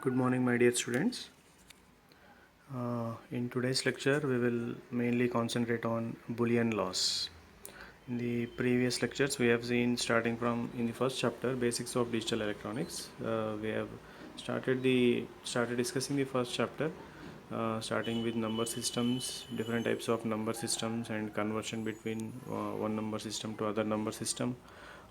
Good morning, my dear students. In today's lecture, we will mainly concentrate on Boolean laws. In the previous lectures, we have seen starting from in the first chapter, Basics of Digital Electronics. We have started discussing the first chapter, starting with number systems, different types of number systems, and conversion between one number system to other number system.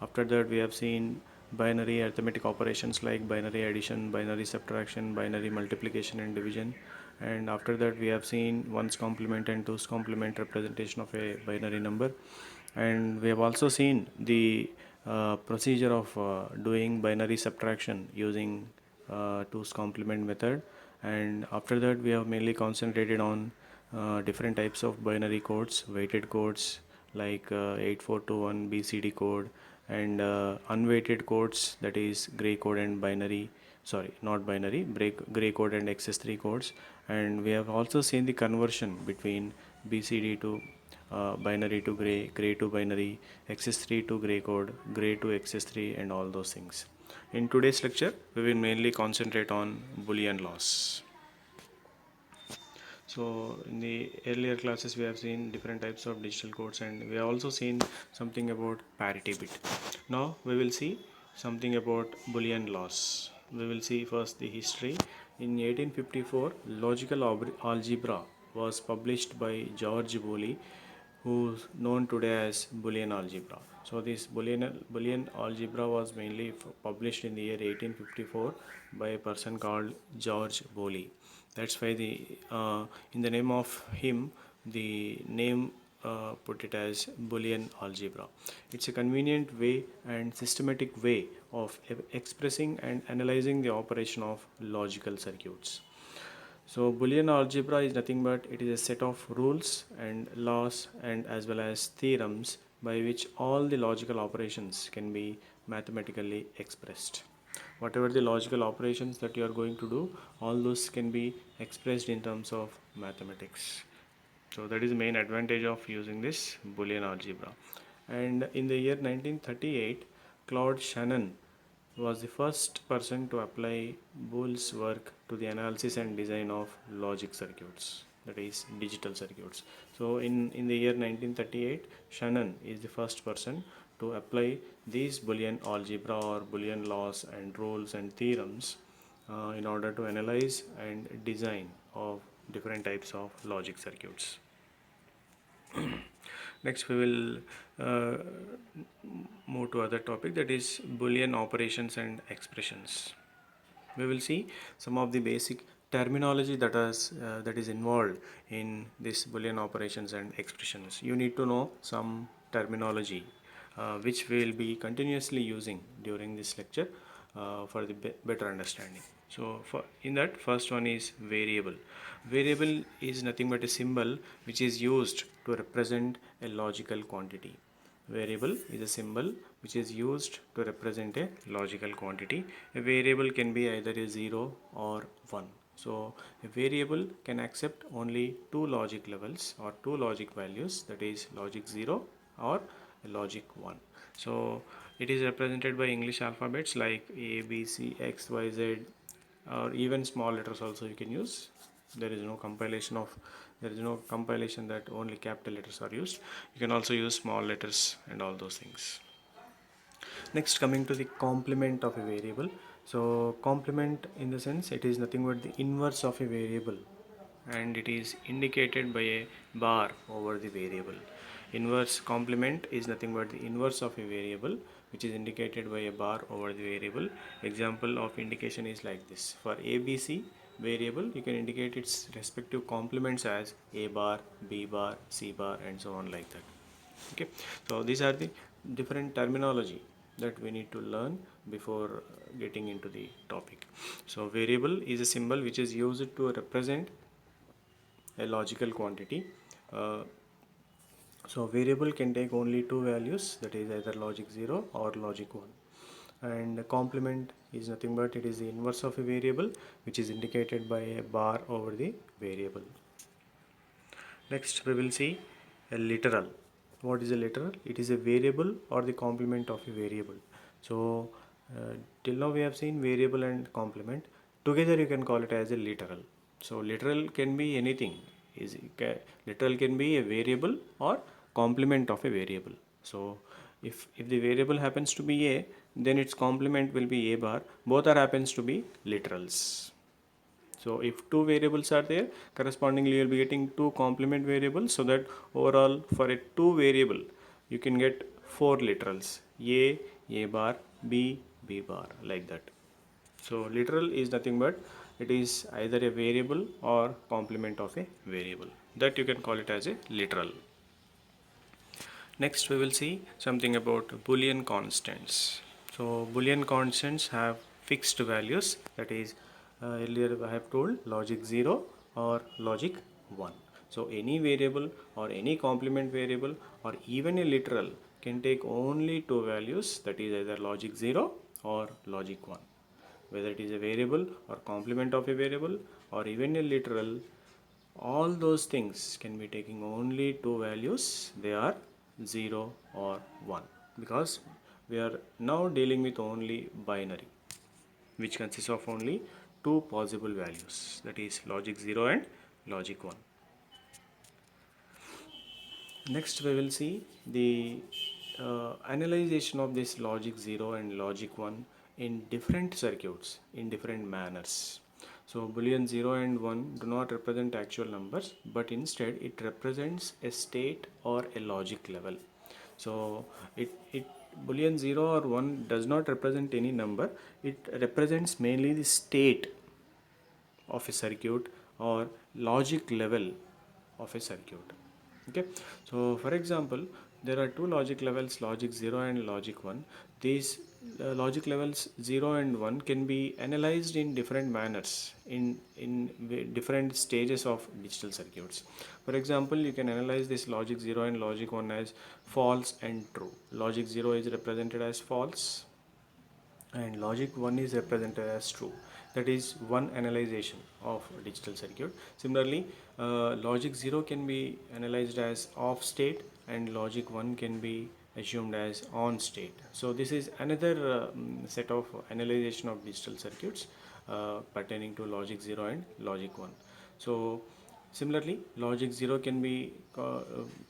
After that, we have seen binary arithmetic operations like binary addition, binary subtraction, binary multiplication and division. And after that, we have seen ones complement and twos complement representation of a binary number. And we have also seen the procedure of doing binary subtraction using twos complement method. And after that, we have mainly concentrated on different types of binary codes, weighted codes like 8421 BCD code, and unweighted codes, that is gray code and binary, sorry, not binary, gray code and XS3 codes. And we have also seen the conversion between BCD to binary to gray, gray to binary, XS3 to gray code, gray to XS3, and all those things. In today's lecture, we will mainly concentrate on Boolean laws. So in the earlier classes, we have seen different types of digital codes, and we have also seen something about parity bit. Now we will see something about Boolean laws. We will see first the history. In 1854, Logical Algebra was published by George Woolley, who's known today as Boolean algebra. So this Boolean algebra was mainly published in the year 1854 by a person called George Woolley. That's why in the name of him, the name put it as Boolean algebra. It's a convenient way and systematic way of expressing and analyzing the operation of logical circuits. So Boolean algebra is nothing but it is a set of rules and laws and as well as theorems by which all the logical operations can be mathematically expressed. Whatever the logical operations that you are going to do, all those can be expressed in terms of mathematics. So that is the main advantage of using this Boolean algebra. And in the year 1938, Claude Shannon was the first person to apply Boole's work to the analysis and design of logic circuits, that is digital circuits. So in the year 1938, Shannon is the first person to apply these Boolean algebra or Boolean laws and rules and theorems in order to analyze and design of different types of logic circuits. Next we will move to other topic, that is Boolean operations and expressions. We will see some of the basic terminology that is involved in this Boolean operations and expressions. You need to know some terminology which we will be continuously using during this lecture for the better understanding. So in that, first one is variable. Variable is nothing but a symbol which is used to represent a logical quantity. Variable is a symbol which is used to represent a logical quantity. A variable can be either a 0 or 1. So a variable can accept only two logic levels or two logic values, that is logic 0 or logic 1. So it is represented by English alphabets like A, B, C, X, Y, Z, or even small letters also you can use. There is no compilation that only capital letters are used. You can also use small letters and all those things. Next, coming to the complement of a variable. So complement, in the sense, it is nothing but the inverse of a variable, and it is indicated by a bar over the variable. Inverse complement is nothing but the inverse of a variable, which is indicated by a bar over the variable. Example of indication is like this. For ABC variable, you can indicate its respective complements as A bar, B bar, C bar, and so on like that. Okay, so these are the different terminology that we need to learn before getting into the topic. So variable is a symbol which is used to represent a logical quantity. So variable can take only two values, that is either logic 0 or logic 1. And complement is nothing but it is the inverse of a variable, which is indicated by a bar over the variable. Next we will see a literal. What is a literal? It is a variable or the complement of a variable. So till now we have seen variable and complement. Together you can call it as a literal. So literal can be anything. Literal can be a variable or complement of a variable. So if the variable happens to be a, then its complement will be a bar. Both are happens to be literals. So if two variables are there, correspondingly you will be getting two complement variables, so that overall for a two variable you can get four literals: a bar, b bar, like that. So literal is nothing but it is either a variable or complement of a variable, that you can call it as a literal. Next we will see something about Boolean constants. So Boolean constants have fixed values, that is earlier I have told logic 0 or logic 1. So any variable or any complement variable or even a literal can take only two values, that is either logic 0 or logic 1. Whether it is a variable or complement of a variable or even a literal, all those things can be taking only two values, they are 0 or 1, because we are now dealing with only binary, which consists of only two possible values, that is logic 0 and logic 1. Next we will see the analyzation of this logic 0 and logic 1 in different circuits in different manners. So Boolean 0 and 1 do not represent actual numbers, but instead it represents a state or a logic level. So it Boolean 0 or 1 does not represent any number, it represents mainly the state of a circuit or logic level of a circuit. Okay, so for example, there are two logic levels, logic 0 and logic 1. These logic levels 0 and 1 can be analyzed in different manners in different stages of digital circuits. For example, you can analyze this logic 0 and logic 1 as false and true. Logic 0 is represented as false and logic 1 is represented as true. That is one analyzation of a digital circuit. Similarly, logic 0 can be analyzed as off state and logic 1 can be assumed as on state. So this is another set of analyzation of digital circuits pertaining to logic 0 and logic 1. So similarly, logic 0 can be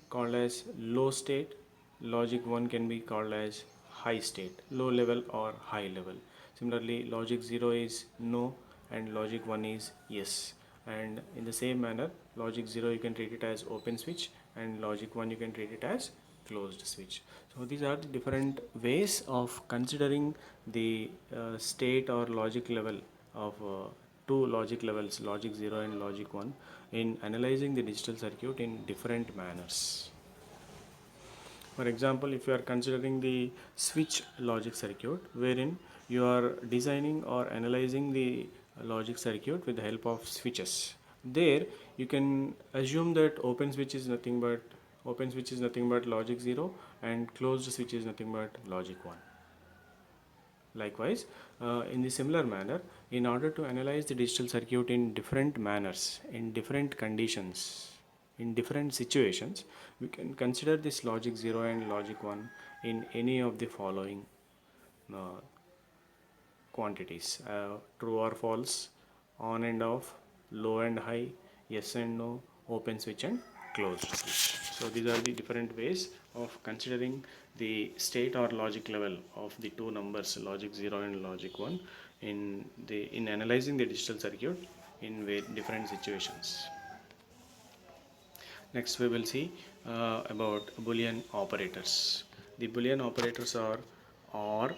called as low state, logic 1 can be called as high state, low level or high level. Similarly, logic 0 is no and logic 1 is yes. And in the same manner, logic 0 you can treat it as open switch and logic 1 you can treat it as closed switch. So these are the different ways of considering the state or logic level of two logic levels, logic 0 and logic 1, in analyzing the digital circuit in different manners. For example, if you are considering the switch logic circuit, wherein you are designing or analyzing the logic circuit with the help of switches, there you can assume that open switch is nothing but logic 0 and closed switch is nothing but logic 1. Likewise, in the similar manner, in order to analyze the digital circuit in different manners, in different conditions, in different situations, we can consider this logic 0 and logic 1 in any of the following uh, quantities: true or false, on and off, low and high, yes and no, open switch and closed switch. So these are the different ways of considering the state or logic level of the two numbers logic 0 and logic 1 in analyzing the digital circuit in different situations. Next we will see about Boolean operators. The Boolean operators are OR,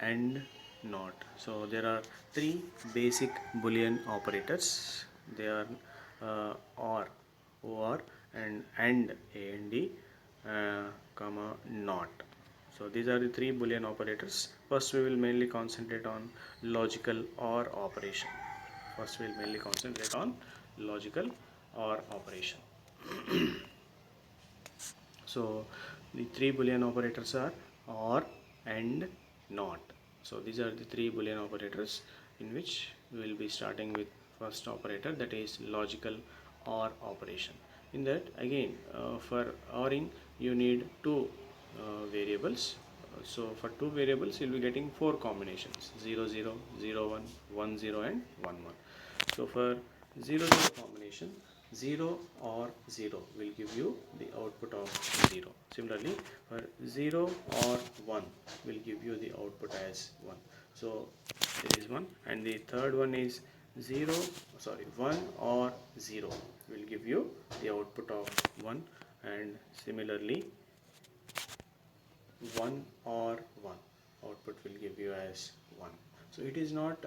AND, NOT. So there are three basic Boolean operators. They are OR, and AND, comma, NOT. So these are the three Boolean operators. First we will mainly concentrate on logical OR operation. First we will mainly concentrate on logical OR operation. So the three Boolean operators are OR, AND, NOT. So these are the three Boolean operators in which we will be starting with first operator, that is logical OR operation. In that again, for ORing you need two variables, So for two variables you'll be getting four combinations: 0 0, 0 1, 1 0 and 1 1. So for 0 0 combination, 0 or 0 will give you the output of 0. Similarly for 0 or 1 will give you the output as 1. So this is one, and the third one is 1 or 0 will give you the output of 1, and similarly 1 or 1 output will give you as 1. So it is not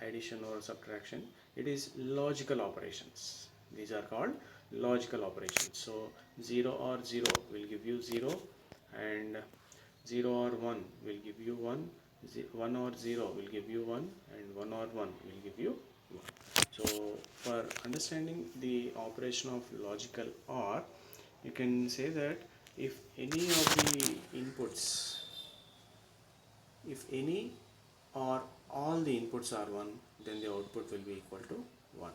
addition or subtraction, it is logical operations. These are called logical operations. So 0 or 0 will give you 0, and 0 or 1 will give you 1, 1 or 0 will give you 1, and 1 or 1 will give you 1. So for understanding the operation of logical OR, you can say that if any of the inputs, if any or all the inputs are 1, then the output will be equal to 1.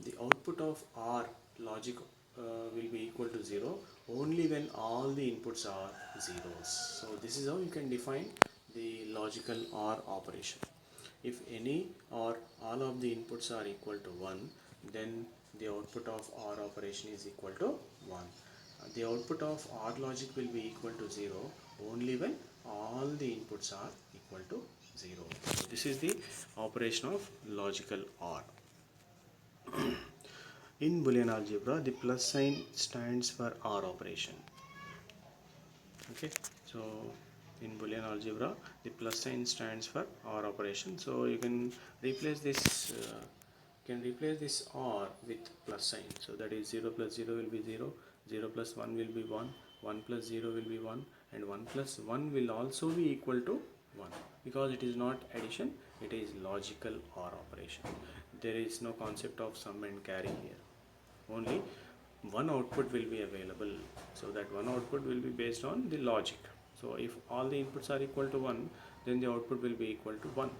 The output of OR logic will be equal to 0 only when all the inputs are zeros. So this is how you can define the logical OR operation. If any or all of the inputs are equal to 1, then the output of OR operation is equal to 1. The output of OR logic will be equal to 0 only when all the inputs are equal to 0. So this is the operation of logical OR. In Boolean algebra, the plus sign stands for OR operation. Okay, so in Boolean algebra, the plus sign stands for OR operation. So you can replace this OR with plus sign. So that is 0 plus 0 will be 0, 0 plus 1 will be 1, 1 plus 0 will be 1, and 1 plus 1 will also be equal to 1, because it is not addition, it is logical OR operation. There is no concept of sum and carry here. Only one output will be available, so that one output will be based on the logic. So if all the inputs are equal to 1, then the output will be equal to 1.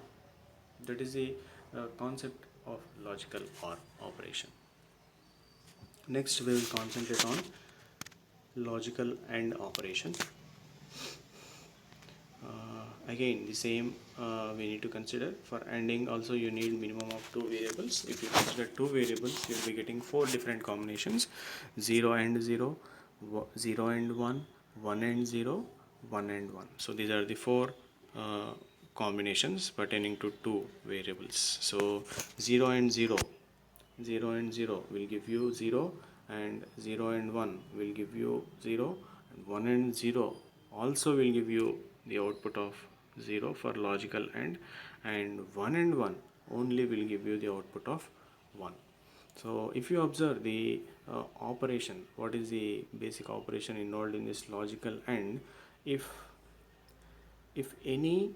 That is the concept of logical OR operation. Next we will concentrate on logical AND operation. Again the same we need to consider. For ANDing also you need minimum of 2 variables. If you consider 2 variables, you will be getting 4 different combinations: 0 and 0, 0 and 1, 1 and 0, 1 and 1. So these are the 4 combinations pertaining to 2 variables. So 0 and 0, 0 and 0 will give you 0, and 0 and 1 will give you 0, and 1 and 0 also will give you the output of 0 for logical AND, and 1 and 1 only will give you the output of 1. So if you observe the operation, what is the basic operation involved in this logical AND? If any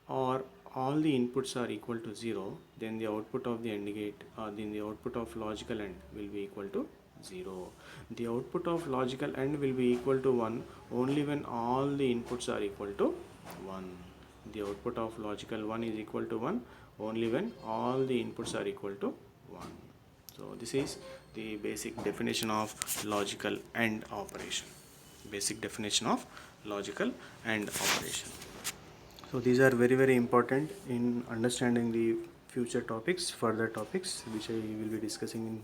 or all the inputs are equal to 0, then the output of the AND gate, then the output of logical AND will be equal to 0. The output of logical AND will be equal to 1 only when all the inputs are equal to 1. The output of logical 1 is equal to 1 only when all the inputs are equal to 1. So this is the basic definition of logical AND operation. Basic definition of logical AND operation. So these are very important in understanding the future topics, further topics, which I will be discussing in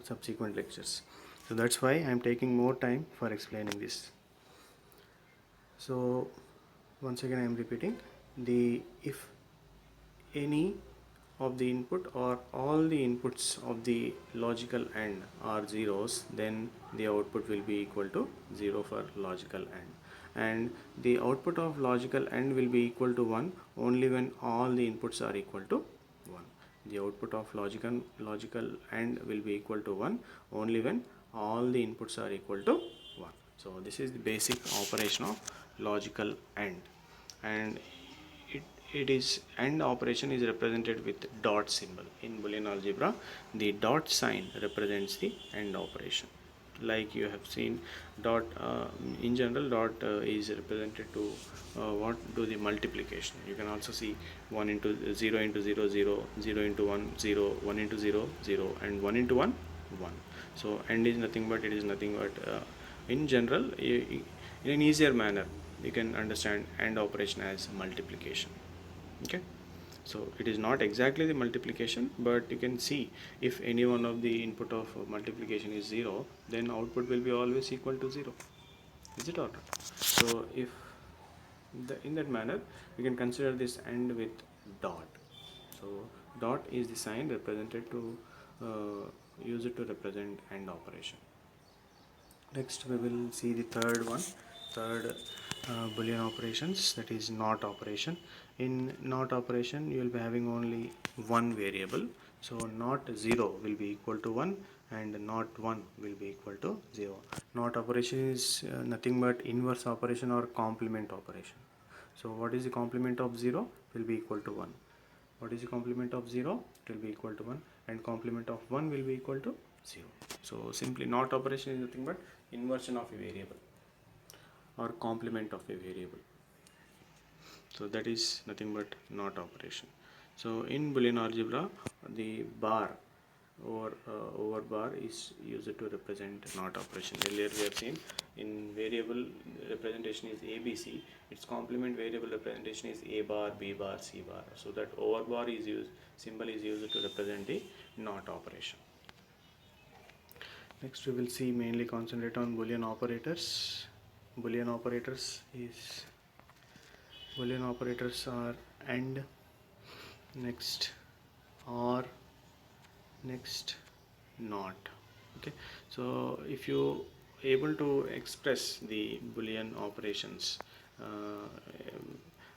subsequent lectures. So that's why I am taking more time for explaining this. So once again I am repeating, if any of the input or all the inputs of the logical AND are zeros, then the output will be equal to 0 for logical AND, and the output of logical AND will be equal to 1 only when all the inputs are equal to 1. The output of logical AND will be equal to 1 only when all the inputs are equal to 1. So this is the basic operation of logical AND, and it is AND operation is represented with dot symbol. In Boolean algebra, the dot sign represents the AND operation. Like you have seen, dot in general dot is represented to what do the multiplication. You can also see 1 into 0 into 0 0, 0 into 1 0, 1 into 0 0, and 1 into 1 1. So AND is nothing but in general in an easier manner, you can understand AND operation as multiplication. Okay, so it is not exactly the multiplication, but you can see if any one of the input of multiplication is 0, then output will be always equal to 0. Is it or not? So if in that manner we can consider this AND with dot. So dot is the sign represented to use it to represent AND operation. Next we will see the third boolean operations, that is NOT operation. In NOT operation you will be having only one variable, so not 0 will be equal to 1 and not 1 will be equal to 0. NOT operation is nothing but inverse operation or complement operation. So what is the complement of 0? Will be equal to 1. What is the complement of 0? It will be equal to 1, and complement of 1 will be equal to 0. So simply NOT operation is nothing but inversion of a variable or complement of a variable. So that is nothing but NOT operation. So in Boolean algebra, the bar over bar is used to represent NOT operation. Earlier we have seen in variable representation is ABC, its complement variable representation is A bar, B bar, C bar. So that over bar is used, symbol is used to represent the NOT operation. Next we will see mainly concentrate on Boolean operators. Boolean operators is Boolean operators are AND, next OR, next NOT. Okay, so if you able to express the Boolean operations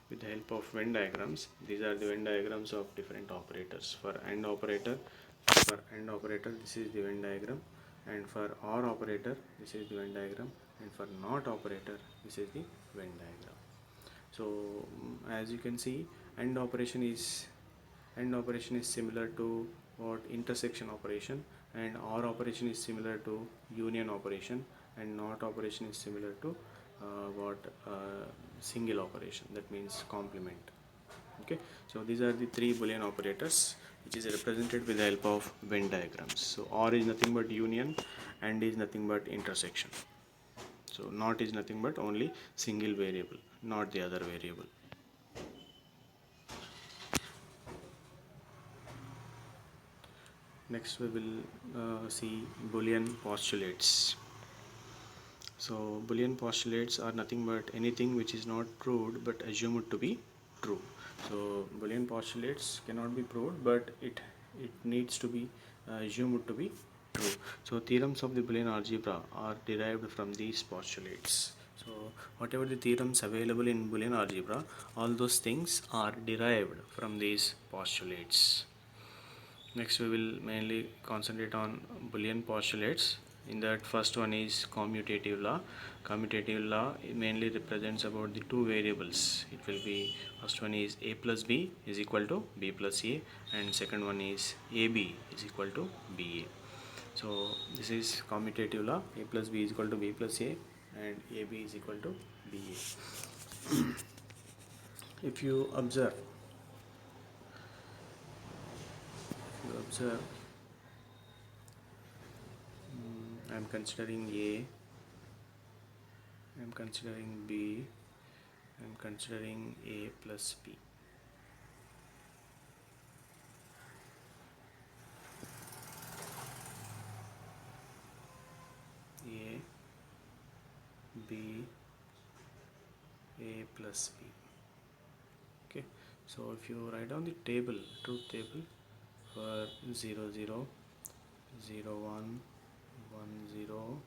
with the help of Venn diagrams, these are the Venn diagrams of different operators. For AND operator, this is the Venn diagram, and for OR operator this is the Venn diagram, and for NOT operator this is the Venn diagram. So as you can see, AND operation is similar to what intersection operation, and OR operation is similar to union operation, and NOT operation is similar to what single operation, that means complement. Okay, so these are the three Boolean operators which is represented with the help of Venn diagrams. So OR is nothing but union, AND is nothing but intersection. So NOT is nothing but only single variable, not the other variable. Next we will see Boolean postulates. So Boolean postulates are nothing but anything which is not proved but assumed to be true. So Boolean postulates cannot be proved, but it needs to be assumed to be true. So theorems of the Boolean algebra are derived from these postulates. So whatever the theorems available in Boolean algebra, all those things are derived from these postulates. Next we will mainly concentrate on Boolean postulates. In that, first one is commutative law. Commutative law mainly represents about the two variables. It will be, first one is a plus b is equal to b plus a, and second one is ab is equal to ba. So this is commutative law. A plus b is equal to b plus a, and ab is equal to ba. If you observe, I am considering A, I am considering B, I am considering A plus B. A, B, A plus B. Okay, so if you write down the table, truth table for 0, 0, 0, 1, 1, 0,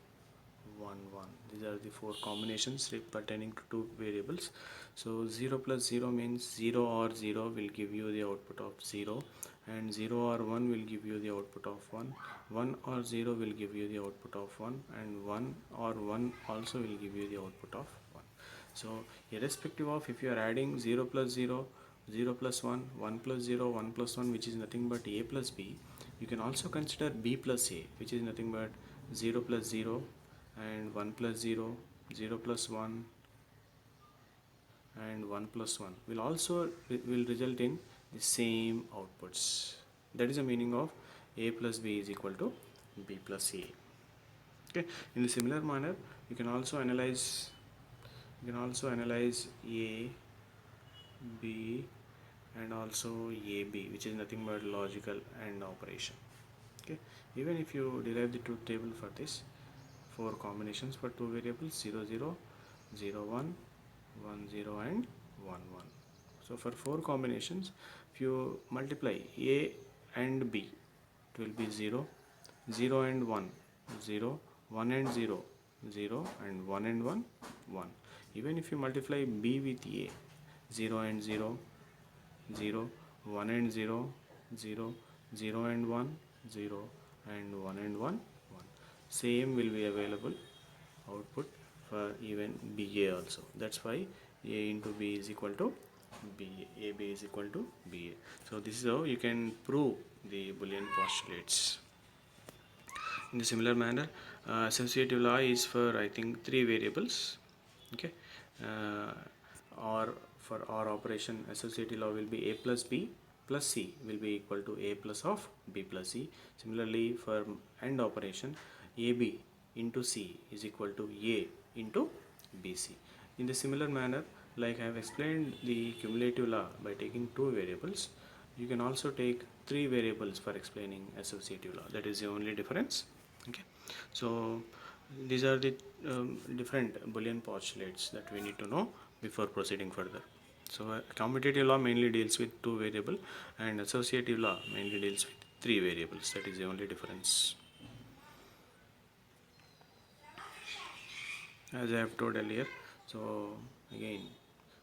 1, 1. These are the four combinations pertaining to two variables. So 0 plus 0 means 0 or 0 will give you the output of 0, and 0 or 1 will give you the output of 1. 1 or 0 will give you the output of 1, and 1 or 1 also will give you the output of 1. So irrespective of if you are adding 0 plus 0, 0 plus 1, 1 plus 0, 1 plus 1, which is nothing but a plus b, you can also consider b plus a, which is nothing but 0 plus 0 and 1 plus 0, 0 plus 1 and 1 plus 1 will also will result in the same outputs. That is the meaning of a plus b is equal to b plus a. Okay, in a similar manner you can also analyze You can also analyze A, B, and also AB, which is nothing but logical and operation. Okay, even if you derive the truth table for this, four combinations for two variables 0 0 0 1 1 0 and 1 1. So for four combinations, if you multiply A and B, it will be 0 0 and 1 0 1 and 0 0 and 1 and 1 1. Even if you multiply B with A, 0 and 0 0 1 and 0 0 0 and 1 0 and 1 and 1 1, same will be available output for even BA also. That's why A into B is equal to BA, AB is equal to BA. So this is how you can prove the Boolean postulates. In the similar manner, associative law is for, I think, three variables. Okay, uh, or for or operation, associative law will be A plus B plus C will be equal to A plus of B plus C. Similarly, for AND operation, AB into C is equal to A into BC. In the similar manner, like I have explained the cumulative law by taking two variables, you can also take three variables for explaining associative law. That is the only difference. Okay, so these are the different Boolean postulates that we need to know before proceeding further. So commutative law mainly deals with two variable, and associative law mainly deals with three variables. That is the only difference. As I have told earlier, so again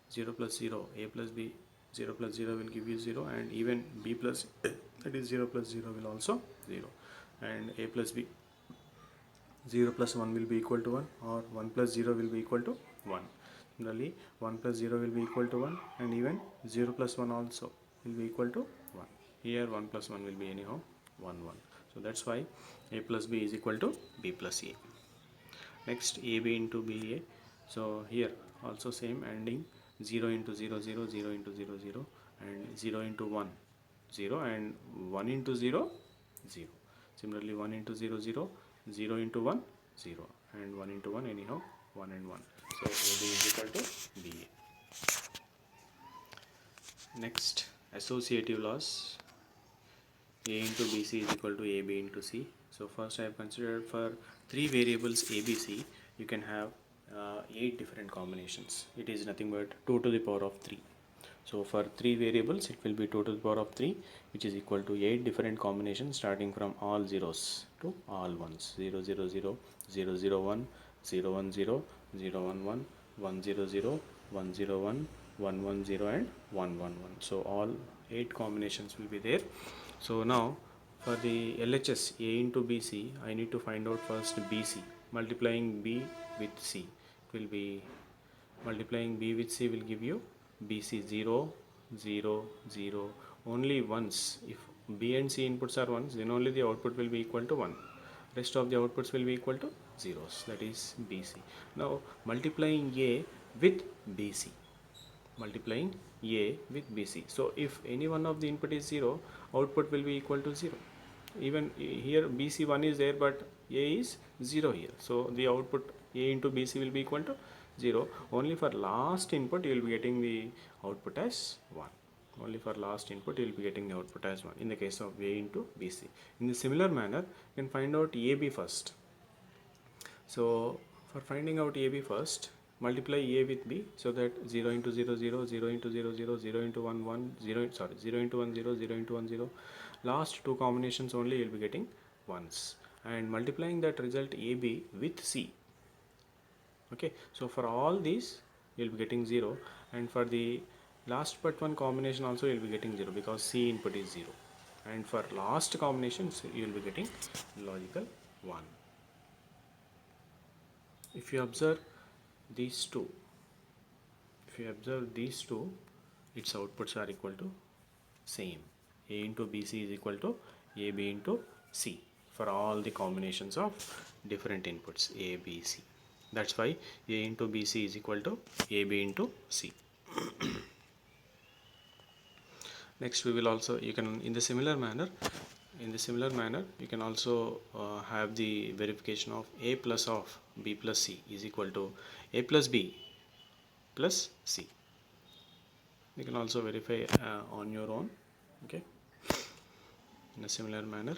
0 plus 0, A plus B, 0 plus 0 will give you 0, and even B plus A, that is 0 plus 0 will also 0, and A plus B, 0 plus 1 will be equal to 1, or 1 plus 0 will be equal to 1. Similarly, 1 plus 0 will be equal to 1, and even 0 plus 1 also will be equal to 1. Here 1 plus 1 will be anyhow 1 1. So that's why A plus B is equal to B plus A. Next, AB into BA. So here also same ending, 0 into 0 0 0 into 0 0, and 0 into 1 0, and 1 into 0 0. Similarly, 1 into 0 0 0 into 1 0, and 1 into 1 anyhow 1 and 1. So AB is equal to BA. Next, associative laws. A into BC is equal to AB into C. So first I have considered for three variables ABC, you can have 8 different combinations. It is nothing but 2 to the power of 3. So for three variables, it will be 2 to the power of 3, which is equal to 8 different combinations starting from all zeros to all ones. 0 0 0 0 0 1 0 1 0 0 1 1 1 0 0 1 0 1 1 1 0 and 1 1 1. So all 8 combinations will be there. So now for the LHS A into BC, I need to find out first BC. Multiplying B with C, it will be, multiplying B with C will give you BC 0 0 0 only once. If B and C inputs are ones, then only the output will be equal to 1. Rest of the outputs will be equal to zeros, that is BC. Now multiplying A with BC, multiplying A with BC. So if any one of the input is 0, output will be equal to 0. Even here BC1 is there, but A is 0 here. So the output A into BC will be equal to 0. Only for last input you will be getting the output as 1. Only for last input you will be getting the output as 1 in the case of A into BC. In the similar manner, you can find out AB first. So for finding out AB first, multiply A with B, so that 0 into 0 0 0 into 0 0 0 into 1 1 0, sorry, 0 into 1 0 0 into 1 0. Last two combinations only you will be getting ones, and multiplying that result AB with C. Okay, so for all these you will be getting 0, and for the last but one combination also you will be getting 0, because C input is 0, and for last combinations you will be getting logical 1. If you observe these two, its outputs are equal to same. A into BC is equal to AB into C for all the combinations of different inputs A, B, C. That's why A into BC is equal to AB into C. Next we will also, you can, in the similar manner, you can also have the verification of A plus of B plus C is equal to A plus B plus c. You can also verify on your own, okay, in a similar manner.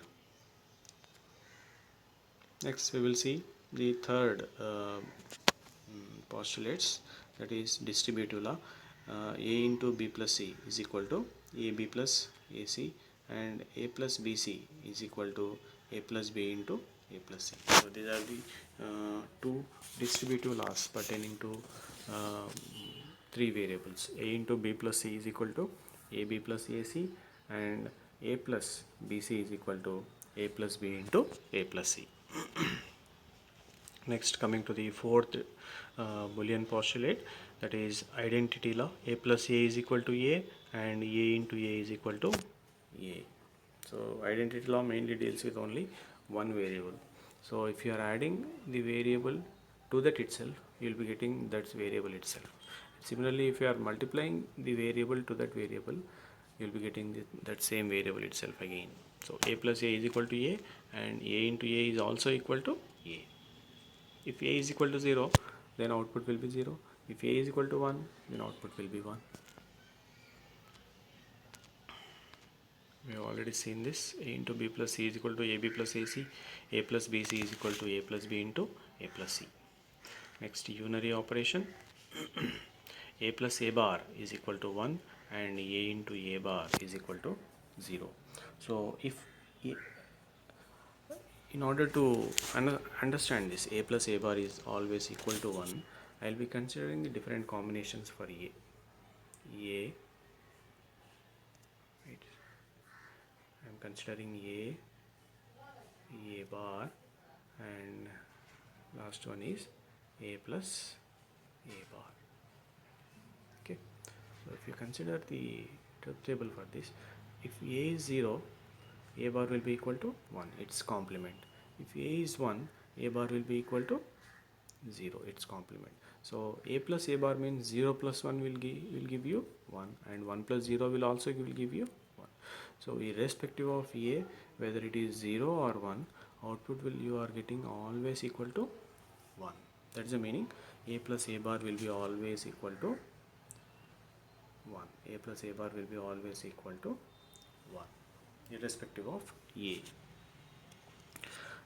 Next we will see the third postulates, that is distributive law. A into b plus c is equal to ab plus ac, and a plus bc is equal to a plus b into a plus c. So these are the two distributive laws pertaining to uh, three variables. A into b plus c is equal to ab plus ac, and a plus bc is equal to a plus b into a plus c. Next, coming to the fourth Boolean postulate, that is identity law. A plus a is equal to a, and a into a is equal to a. So identity law mainly deals with only one variable. So if you are adding the variable to that itself, you will be getting that variable itself. Similarly, if you are multiplying the variable to that variable, you will be getting that same variable itself again. So a plus a is equal to a, and a into a is also equal to a. If a is equal to 0, then output will be 0. If a is equal to 1, then output will be 1. We have already seen this. A into b plus c is equal to ab plus ac. A plus bc is equal to a plus b into a plus c. Next, unary operation. A plus a bar is equal to 1, and a into a bar is equal to 0. So if in order to understand this, a plus a bar is always equal to 1, I will be considering the different combinations for a. Right, I am considering a bar, and last one is a plus a bar. Okay, so if you consider the truth table for this, if a is 0, a bar will be equal to 1, its complement. If a is 1, a bar will be equal to 0, its complement. So a plus a bar means 0 plus 1 will give you 1, and 1 plus 0 will also give you 1. So irrespective of a, whether it is 0 or 1, output will you are getting always equal to 1. That's the meaning. A plus a bar will be always equal to 1. A plus a bar will be always equal to 1, irrespective of a.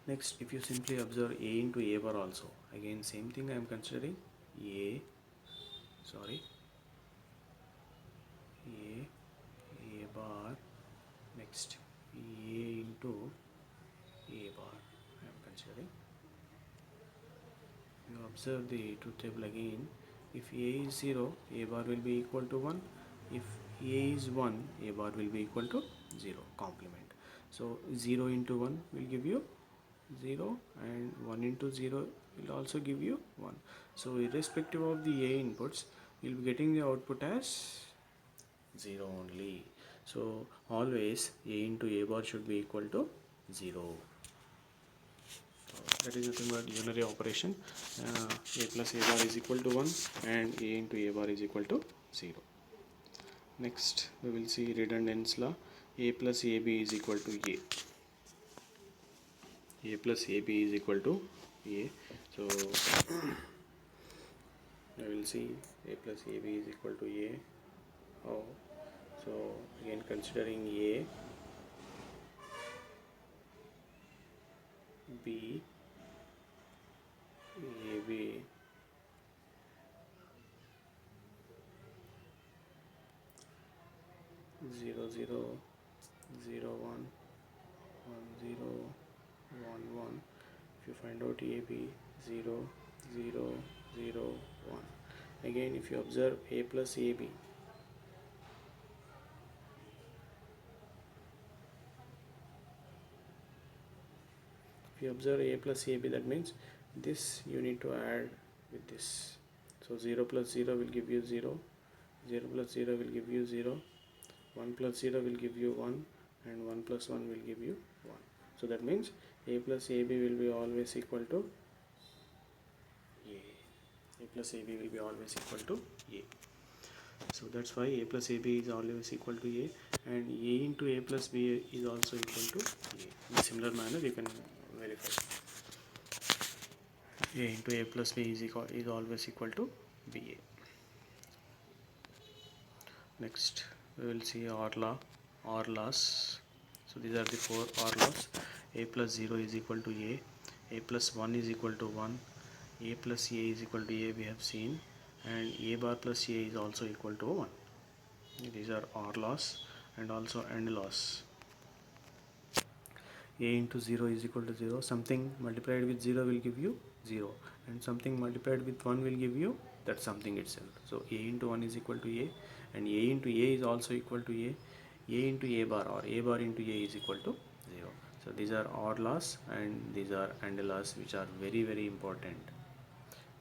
Next, if you simply observe a into a bar also, again same thing I am considering a bar. Next, a into a bar I am considering. You observe the truth table again. If a is 0, a bar will be equal to 1. If a is 1, a bar will be equal to 0, complement. So 0 into 1 will give you 0, and 1 into 0 will also give you 1. So irrespective of the a inputs, you will be getting the output as 0 only. So always a into a bar should be equal to 0. That is nothing but unary operation. A plus a bar is equal to 1, and a into a bar is equal to 0. Next, we will see redundance law. A plus ab is equal to a. A plus ab is equal to a. So I will see a plus ab is equal to a. How? So again considering a, b, ab, 0 0 0 1 1 0 1 1. If you find out ab 0 0 0 1, again if you observe a plus ab, if you observe a plus ab, that means this you need to add with this. So 0 plus 0 will give you 0, 0 plus 0 will give you 0, 1 plus 0 will give you 1, and 1 plus 1 will give you 1. So that means a plus ab will be always equal to a. A plus ab will be always equal to a. So that's why a plus ab is always equal to a, and a into a plus b is also equal to a. In a similar manner you can verify. A into a plus b is always equal to ba. Next we will see OR laws. So these are the four OR laws. A plus 0 is equal to a plus 1 is equal to 1, a plus a is equal to a we have seen, and a bar plus a is also equal to 1. These are OR laws and also AND laws. A into 0 is equal to 0. Something multiplied with 0 will give you 0, and something multiplied with 1 will give you that something itself. So a into 1 is equal to a, and a into a is also equal to a into a bar or a bar into a is equal to 0. So these are OR laws and these are AND laws, which are very very important.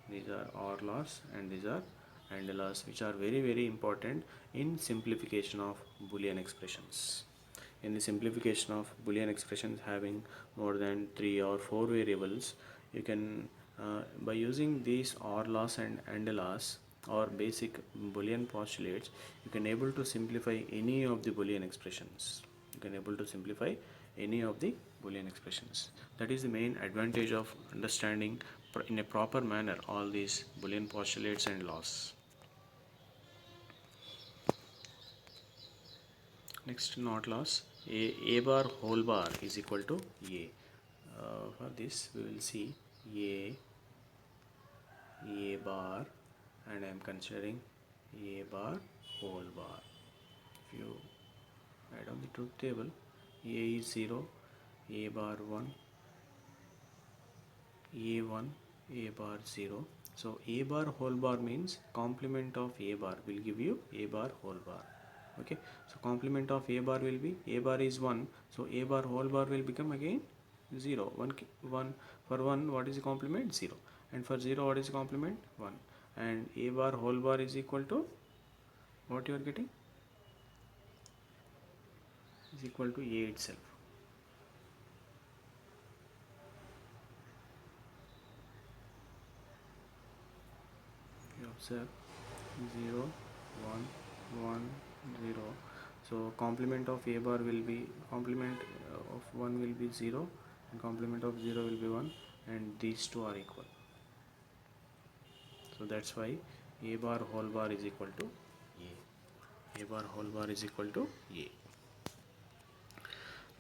These are OR laws and these are AND laws, which are very very important in simplification of Boolean expressions. In the simplification of Boolean expressions having more than 3 or 4 variables, you can by using these OR laws and AND laws or basic Boolean postulates, you can able to simplify any of the Boolean expressions. You can able to simplify any of the Boolean expressions. That is the main advantage of understanding in a proper manner all these Boolean postulates and laws. Next, not laws. A bar whole bar is equal to a. For this we will see a bar, and I am considering a bar whole bar. If you add on the truth table, a is 0, a bar 1, a1, a bar 0. So a bar whole bar means complement of a bar will give you a bar whole bar. Okay, so complement of a bar will be a bar is 1, so a bar whole bar will become again 0. 1 for 1, what is the complement? 0, and for 0, what is the complement? 1, and a bar whole bar is equal to what you are getting is equal to a itself. You observe 0 1 1 0. So complement of a bar will be complement of 1 will be 0 and complement of 0 will be 1, and these two are equal. So that's why a bar whole bar is equal to a bar whole bar is equal to a.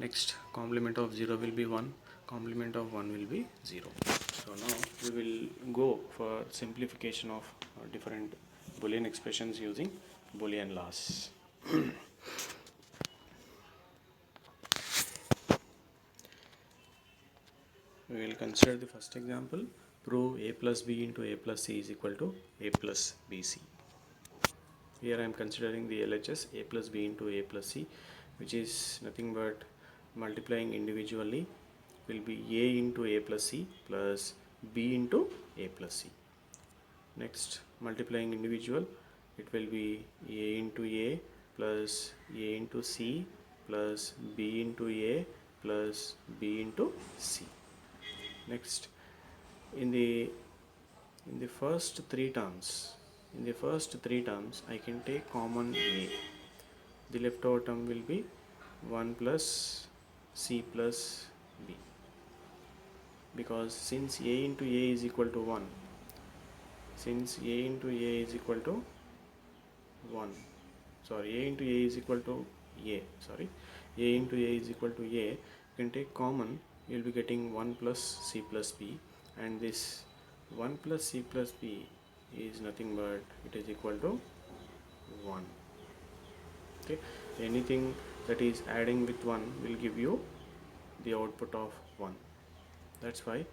Next, complement of 0 will be 1, complement of 1 will be 0. So now we will go for simplification of different Boolean expressions using Boolean laws. We will consider the first example. Prove a plus b into a plus c is equal to a plus bc. Here I am considering the LHS a plus b into a plus c, which is nothing but multiplying individually will be a into a plus c plus b into a plus c. Next, multiplying individual, it will be a into a plus a into c plus b into a plus b into c. Next, in the first three terms, I can take common a. The leftover term will be 1 plus c plus b, because since a into a is equal to 1, since a into a is equal to 1, sorry, a into a is equal to a, sorry, a into a is equal to a, you can take common, you will be getting 1 plus c plus b, and this 1 plus c plus b is nothing but it is equal to 1. Okay, anything that is adding with 1 will give you the output of 1. That's why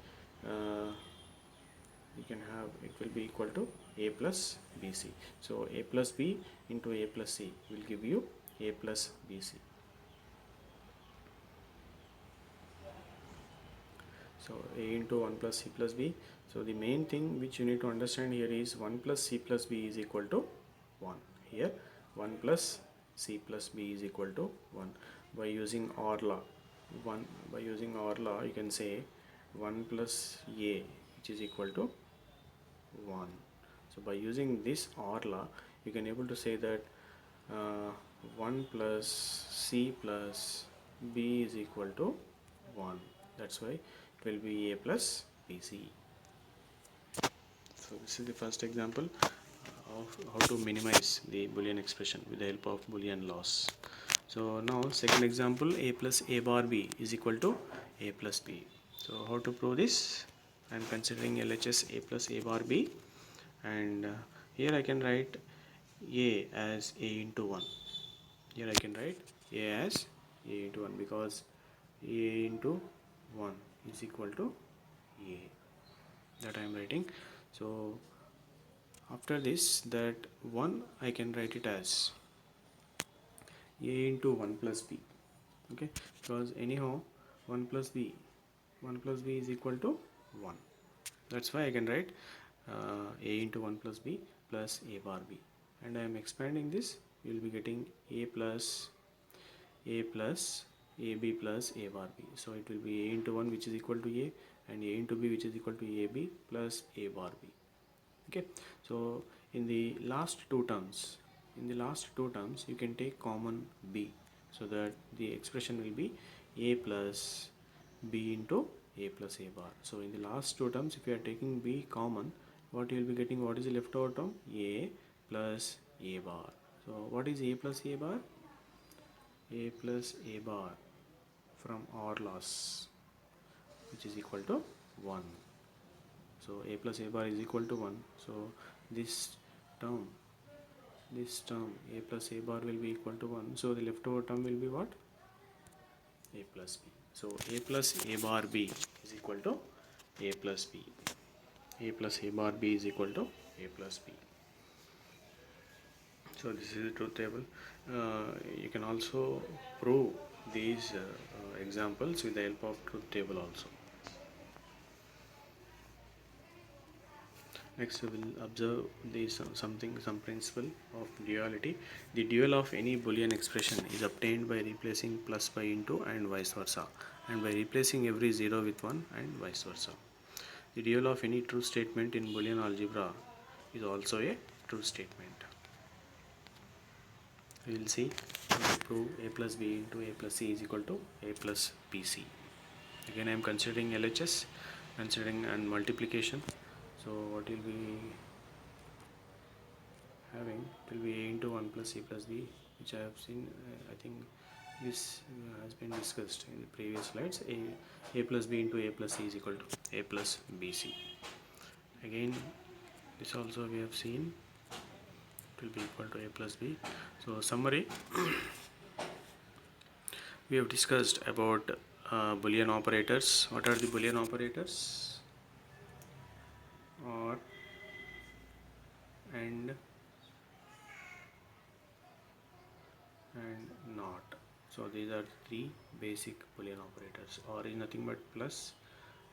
you can have it will be equal to a plus bc. So a plus b into a plus c will give you a plus bc. So a into 1 plus c plus b. So the main thing which you need to understand here is 1 plus c plus b is equal to 1. Here 1 plus c plus b is equal to 1. By using OR law, you can say 1 plus a, which is equal to 1. So by using this OR law, you can able to say that 1 plus c plus b is equal to 1. That's why it will be a plus bc. So this is the first example. how to minimize the Boolean expression with the help of Boolean laws. So now second example, a plus a bar b is equal to a plus b. So how to prove this? I am considering LHS a plus a bar b, and here I can write a as a into 1. Here I can write a as a into 1 because a into 1 is equal to a, that I am writing. So after this, that 1 I can write it as a into 1 plus b, okay, because anyhow 1 plus b is equal to 1. That's why I can write a into 1 plus b plus a bar b, and I am expanding this. You will be getting a plus ab plus a bar b. So it will be a into 1 which is equal to a, and a into b which is equal to ab plus a bar b. Okay, so in the last two terms, you can take common b, so that the expression will be a plus b into a plus a bar. So in the last two terms, if you are taking b common, what you will be getting? What is the leftover term? A plus a bar. So what is a plus a bar? A plus a bar from OR loss, which is equal to 1. So a plus a bar is equal to 1. So this term a plus a bar will be equal to 1. So the leftover term will be what? A plus b. So a plus a bar b is equal to a plus b. A plus a bar b is equal to a plus b. So this is the truth table. You can also prove these examples with the help of truth table also. Next we will observe some principle of duality. The dual of any Boolean expression is obtained by replacing plus by into and vice versa, and by replacing every 0 with 1 and vice versa. The dual of any true statement in Boolean algebra is also a true statement. We will see how to prove a plus b into a plus c is equal to a plus bc. Again I am considering LHS, and multiplication. So what will be having, it will be a into 1 plus c plus b, which I have seen. I think this has been discussed in the previous slides. A plus b into a plus c is equal to a plus bc. Again this also we have seen, it will be equal to a plus b. So summary, we have discussed about Boolean operators. What are the Boolean operators? Or, and not. So these are three basic Boolean operators. Or is nothing but plus,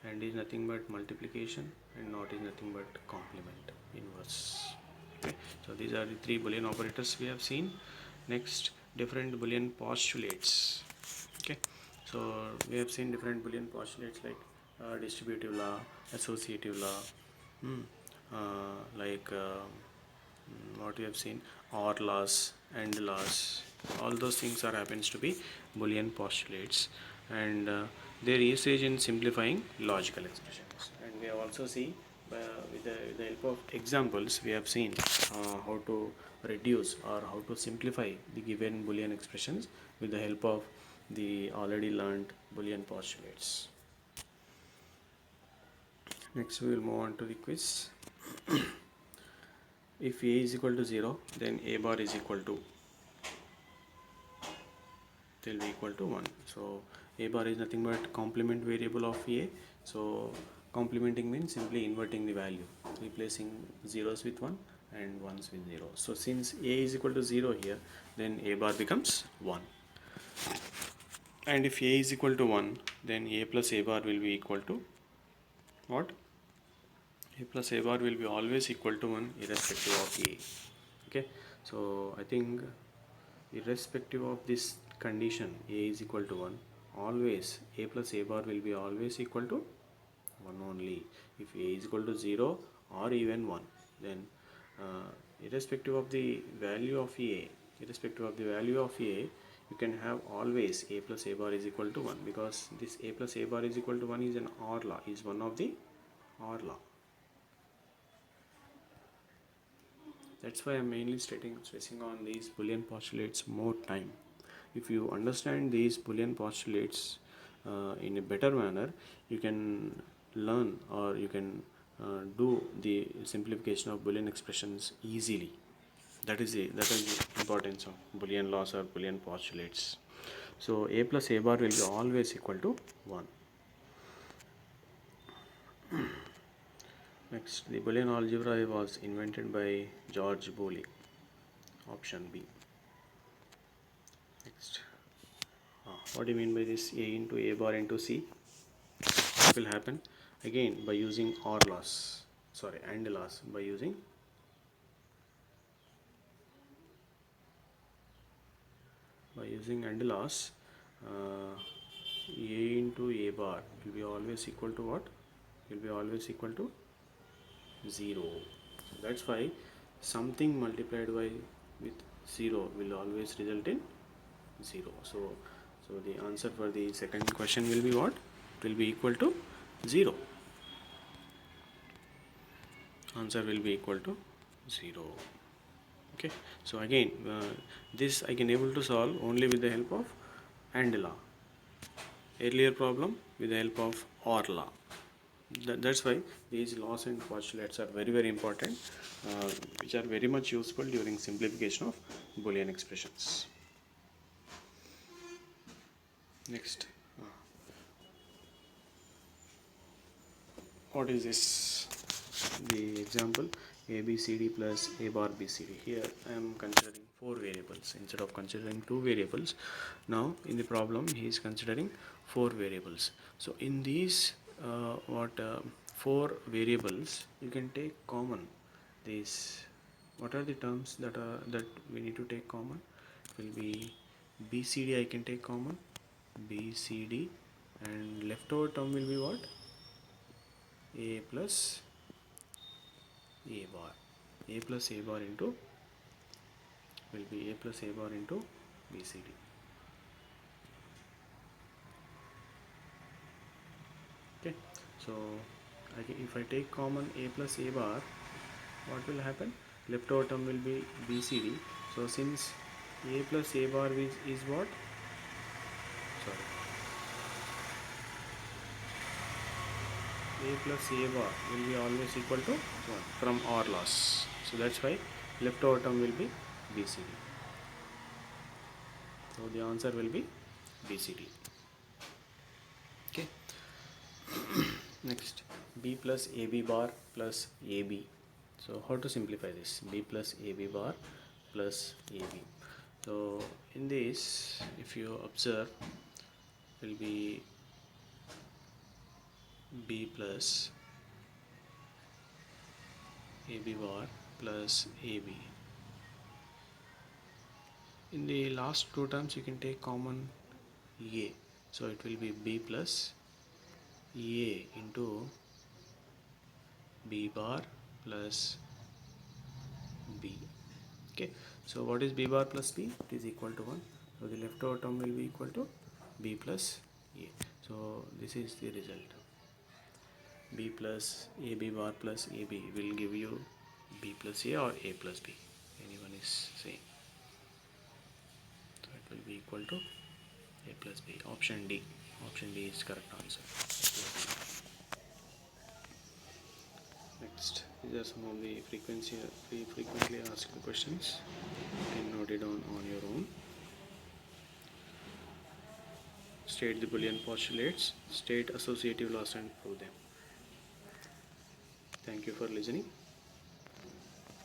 and is nothing but multiplication, and not is nothing but complement, inverse. Okay, so these are the three Boolean operators we have seen. Next, different Boolean postulates. Okay, so we have seen different Boolean postulates like distributive law, associative law, like what we have seen, OR laws, AND laws. All those things are happens to be Boolean postulates, and their usage in simplifying logical expressions. And we have also see with the help of examples, we have seen how to reduce or how to simplify the given Boolean expressions with the help of the already learned Boolean postulates. Next we will move on to the quiz. If a is equal to 0, then a bar is equal to, will be equal to 1. So a bar is nothing but complement variable of a. So complementing means simply inverting the value, replacing zeros with 1 and ones with 0. So since a is equal to 0 here, then a bar becomes 1. And if a is equal to 1, then a plus a bar will be equal to what? A plus a bar will be always equal to 1 irrespective of a. Okay, so I think irrespective of this condition, a is equal to 1, always a plus a bar will be always equal to 1 only. If a is equal to 0 or even 1, then irrespective of the value of a, you can have always a plus a bar is equal to 1, because this a plus a bar is equal to 1 is an OR law, is one of the OR law. That's why I'm mainly stressing on these Boolean postulates more time. If you understand these Boolean postulates in a better manner, you can learn, or you can do the simplification of Boolean expressions easily. That is the importance of Boolean laws or Boolean postulates. So a plus a bar will be always equal to 1. Next, the Boolean algebra was invented by George Boole. Option B. Next, what do you mean by this a into a bar into c? What will happen? Again, by using OR loss, sorry, AND loss, by using AND loss, a into a bar will be always equal to what? Will be always equal to 0. So that's why something multiplied by with 0 will always result in 0. So the answer for the second question will be what? It will be equal to 0. Answer will be equal to 0. Okay, so again, this I can able to solve only with the help of AND law. Earlier problem with the help of OR law. That's why these laws and postulates are very important, which are very much useful during simplification of Boolean expressions. Next, what is this? The example ABCD plus A bar BCD. Here I am considering 4 variables instead of considering 2 variables. Now in the problem he is considering 4 variables. So in these 4 variables you can take common these. What are the terms that we need to take common? It will be BCD. I can take common BCD, and leftover term will be what? A plus a bar. A plus a bar into will be a plus a bar into BCD. Okay, so if I take common a plus a bar, what will happen? Leftover term will be BCD. So since a plus a bar is what? Sorry, a plus a bar will be always equal to 1 from OR loss. So that's why leftover term will be BCD. So the answer will be BCD. Okay. Next, B plus AB bar plus AB. So how to simplify this? B plus AB bar plus AB. So in this, if you observe, will be B plus AB bar plus AB. In the last two terms, you can take common A. So it will be B plus A into B bar plus B. Okay, so what is B bar plus B? It is equal to 1. So the leftover term will be equal to B plus A. So this is the result. B plus AB bar plus AB will give you B plus A or A plus B. Anyone is saying. So it will be equal to A plus B. Option D. Option D is correct answer. Next, these are some of the frequently asked questions. You can note it down on your own. State the Boolean postulates, state associative laws and prove them. Thank you for listening.